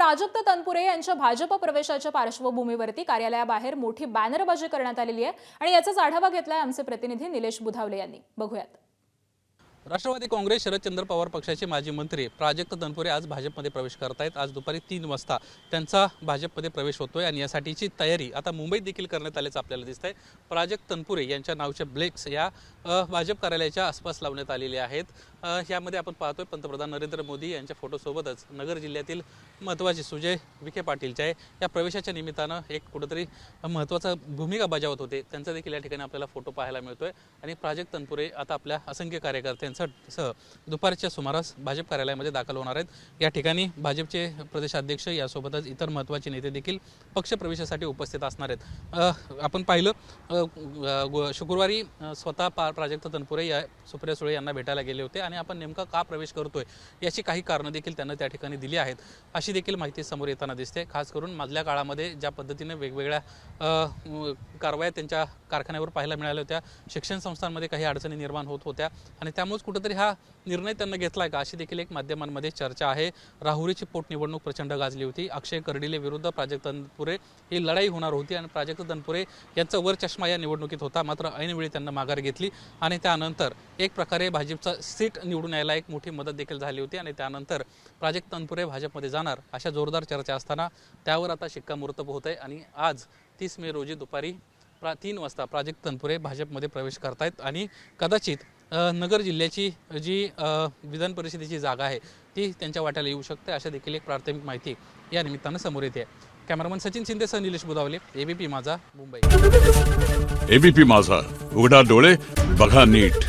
प्राजक्त तनपुरे यांच्या भाजप प्रवेशाच्या पार्श्वभूमीवरती कार्यालयाबाहेर मोठी बॅनरबाजी करण्यात आलेली आहे आणि याचाच आढावा घेतलाय आमचे प्रतिनिधी निलेश बुधावले यांनी। बघूयात। राष्ट्रवादी काँग्रेस शरदचंद्र पवार पक्षाचे माजी मंत्री प्राजक्त तनपुरे आज भाजपमध्ये प्रवेश करत आहेत। आज दुपारी 3 वाजता त्यांचा भाजपमध्ये प्रवेश होतोय आणि यासाठीची तयारी आता मुंबईत देखील करण्यात आल्याचं आपल्याला दिसतंय। प्राजक्त तनपुरे यांच्या नावाचे ब्लेक्स या भाजप कार्यालयाच्या आसपास लावण्यात आलेले आहेत। यामध्ये आपण पाहतोय पंतप्रधान नरेंद्र मोदी यांच्या फोटोसोबतच नगर जिल्ह्यातील महत्त्वाचे सुजय विखे पाटील जे या प्रवेशाच्या निमित्तानं एक कुठेतरी महत्त्वाचा भूमिका बजावत होते, त्यांचा देखील या ठिकाणी आपल्याला फोटो पाहायला मिळतोय। आणि प्राजक्त तनपुरे आता आपल्या असंख्य कार्यकर्त्यांसह दुपारच्या सुमारास भाजप कार्यालयामध्ये दाखल होणार आहेत। या ठिकाणी भाजपचे प्रदेशाध्यक्ष यासोबतच इतर महत्त्वाचे नेते देखील पक्ष प्रवेशासाठी उपस्थित असणार आहेत। आपण पाहिलं शुक्रवारी स्वतः प्राजक्त तनपुरे या सुप्रिया सुळे यांना भेटायला गेले होते आणि आपण नेमका का प्रवेश करतोय याची काही कारणं देखील त्यांना त्या ठिकाणी दिली आहेत, अशी देखील माहिती समोर येताना दिसते। खास करून मधल्या काळामध्ये ज्या पद्धतीने वेगवेगळ्या कारवाया त्यांच्या कारखान्यावर पाहायला मिळाल्या होत्या, शिक्षण संस्थांमध्ये काही अडचणी निर्माण होत होत्या आणि त्यामुळेच कुठेतरी हा निर्णय त्यांना घेतलाय का अशी देखील एक माध्यमांमध्ये चर्चा आहे। राहुरीची पोटनिवडणूक प्रचंड गाजली होती। अक्षय कर्डिले विरुद्ध प्राजक्त तनपुरे ही लढाई होणार होती आणि प्राजक्त तनपुरे यांचा वर चष्मा या निवडणुकीत होता, मात्र ऐनवेळी त्यांना माघार घेतली आणि त्यानंतर एक प्रकारे भाजपचा सीट निवडून यायला एक मोठी मदत देखील झाली होती आणि त्यानंतर प्राजक्त तनपुरे भाजपमध्ये जाणार अशा जोरदार चर्चा असताना त्यावर आता शिक्कामोर्तब होत आहे आणि आज 30 मे रोजी दुपारी 3 वाजता प्राजक्त तनपुरे भाजपमध्ये प्रवेश करतायत आणि कदाचित नगर जिल्ह्याची जी विधान परिषदेची जागा आहे ती त्यांच्या वाट्याला येऊ शकते, अशा देखील एक प्राथमिक माहिती या निमित्तानं समोर येते। कॅमेरामन सचिन शिंदेसह निलेश बुधावले, एबीपी माझा, मुंबई। एबीपी माझा, उघडा डोळे बघा नीट।